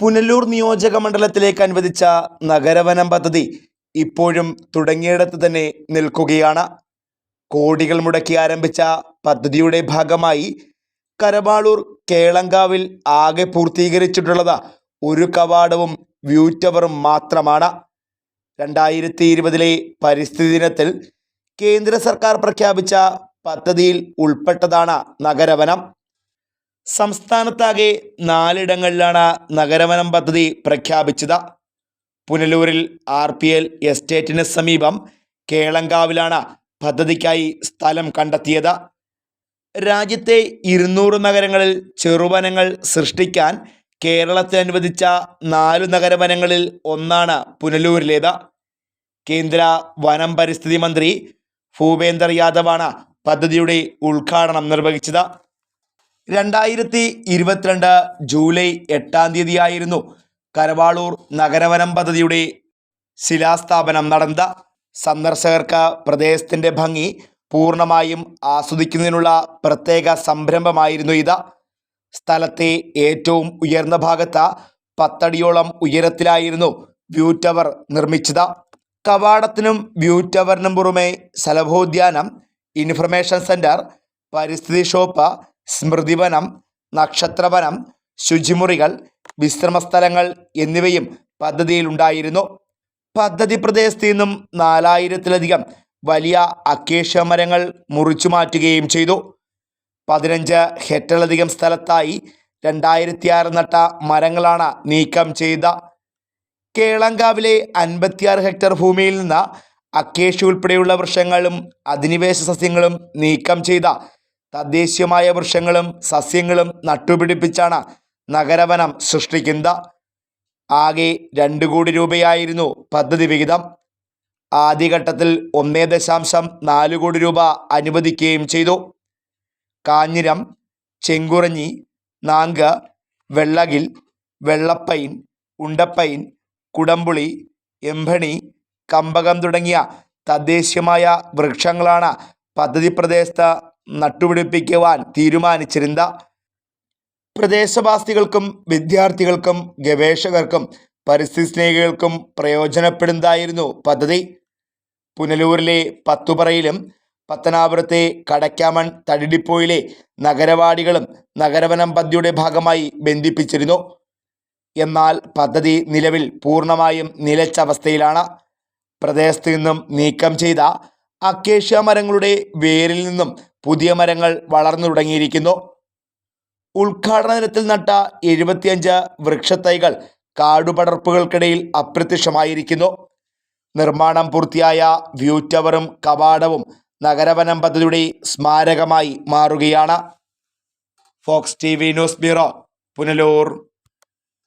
പുനലൂർ നിയോജക മണ്ഡലത്തിലേക്ക് അനുവദിച്ച നഗരവനം പദ്ധതി ഇപ്പോഴും തുടങ്ങിയിടത്ത് തന്നെ നിൽക്കുകയാണ്. കോടികൾ മുടക്കി ആരംഭിച്ച പദ്ധതിയുടെ ഭാഗമായി കരവാളൂർ കേളങ്കാവിൽ ആകെ പൂർത്തീകരിച്ചിട്ടുള്ളത് ഒരു കവാടവും വ്യൂ ടവറും മാത്രമാണ്. 2020 പരിസ്ഥിതി ദിനത്തിൽ കേന്ദ്ര സർക്കാർ പ്രഖ്യാപിച്ച പദ്ധതിയിൽ ഉൾപ്പെട്ടതാണ് നഗരവനം. സംസ്ഥാനത്താകെ 4 നഗരവനം പദ്ധതി പ്രഖ്യാപിച്ചത്. പുനലൂരിൽ RPL എസ്റ്റേറ്റിന് സമീപം കേളങ്കാവിലാണ് പദ്ധതിക്കായി സ്ഥലം കണ്ടെത്തിയത്. രാജ്യത്തെ 200 നഗരങ്ങളിൽ ചെറുവനങ്ങൾ സൃഷ്ടിക്കാൻ കേരളത്തിൽ അനുവദിച്ച 4 നഗരവനങ്ങളിൽ ഒന്നാണ് പുനലൂരിലേത്. കേന്ദ്ര വനം പരിസ്ഥിതി മന്ത്രി ഭൂപേന്ദർ യാദവാണ് പദ്ധതിയുടെ ഉദ്ഘാടനം നിർവഹിച്ചത്. 2022 ജൂലൈ 8 കരവാളൂർ നഗരവനം പദ്ധതിയുടെ ശിലാസ്ഥാപനം നടന്നത്. സന്ദർശകർക്ക് പ്രദേശത്തിൻ്റെ ഭംഗി പൂർണ്ണമായും ആസ്വദിക്കുന്നതിനുള്ള പ്രത്യേക സംരംഭമായിരുന്നു ഇത്. സ്ഥലത്തെ ഏറ്റവും ഉയർന്ന ഭാഗത്ത് 10 അടിയോളം ഉയരത്തിലായിരുന്നു വ്യൂ ടവർ നിർമ്മിച്ചത്. കവാടത്തിനും വ്യൂ ടവറിനും പുറമെ സലഭോദ്യാനം, ഇൻഫർമേഷൻ സെൻറ്റർ, പരിസ്ഥിതി ഷോപ്പ്, സ്മൃതിവനം, നക്ഷത്രവനം, ശുചിമുറികൾ, വിശ്രമസ്ഥലങ്ങൾ എന്നിവയും പദ്ധതിയിലുണ്ടായിരുന്നു. പദ്ധതി പ്രദേശത്ത് നിന്നും 4000-ലധികം വലിയ അക്കേഷ്യ മരങ്ങൾ മുറിച്ചു മാറ്റുകയും ചെയ്തു. 15 ഹെക്ടറിലധികം സ്ഥലത്തായി 2006 നട്ട മരങ്ങളാണ് നീക്കം ചെയ്തത്. കേളങ്കാവിലെ 56 ഹെക്ടർ ഭൂമിയിൽ നിന്ന് അക്കേഷ്യ ഉൾപ്പെടെയുള്ള വൃക്ഷങ്ങളും അധിനിവേശ സസ്യങ്ങളും നീക്കം ചെയ്ത തദ്ദേശീയമായ വൃക്ഷങ്ങളും സസ്യങ്ങളും നട്ടുപിടിപ്പിച്ചാണ് നഗരവനം സൃഷ്ടിക്കുന്നത്. ആകെ 2 കോടി രൂപയായിരുന്നു പദ്ധതി വിഹിതം. ആദ്യഘട്ടത്തിൽ 1.4 കോടി രൂപ അനുവദിക്കുകയും ചെയ്തു. കാഞ്ഞിരം, ചെങ്കുറഞ്ഞി, നാങ്ക്, വെള്ളകിൽ, വെള്ളപ്പൈൻ, ഉണ്ടപ്പൈൻ, കുടംപുളി, എമ്പണി, കമ്പകം തുടങ്ങിയ തദ്ദേശീയമായ വൃക്ഷങ്ങളാണ് പദ്ധതി പ്രദേശത്ത് നട്ടുപിടിപ്പിക്കുവാൻ തീരുമാനിച്ചിരുന്നത്. പ്രദേശവാസികൾക്കും വിദ്യാർത്ഥികൾക്കും ഗവേഷകർക്കും പരിസ്ഥിതി സ്നേഹികൾക്കും പ്രയോജനപ്പെടുന്നതായിരുന്നു പദ്ധതി. പുനലൂരിലെ പത്തുപറയിലും പത്തനാപുരത്തെ കടക്കാമൺ തടിഡിപ്പോയിലെ നഗരവാടികളും നഗരവനം പദ്ധതിയുടെ ഭാഗമായി ബന്ധിപ്പിച്ചിരുന്നു. എന്നാൽ പദ്ധതി നിലവിൽ പൂർണ്ണമായും നിലച്ച അവസ്ഥയിലാണ്. പ്രദേശത്ത് നിന്നും നീക്കം ചെയ്ത അക്കേഷ്യ മരങ്ങളുടെ വേരിൽ നിന്നും പുതിയ മരങ്ങൾ വളർന്നു തുടങ്ങിയിരിക്കുന്നു. ഉദ്ഘാടന ദിനത്തിൽ നട്ട 75 വൃക്ഷത്തൈകൾ കാടുപടർപ്പുകൾക്കിടയിൽ അപ്രത്യക്ഷമായിരിക്കുന്നു. നിർമ്മാണം പൂർത്തിയായ വ്യൂ ടവറും കവാടവും നഗരവനം പദ്ധതിയുടെ സ്മാരകമായി മാറുകയാണ്. Fox TV news bureau, Punalur.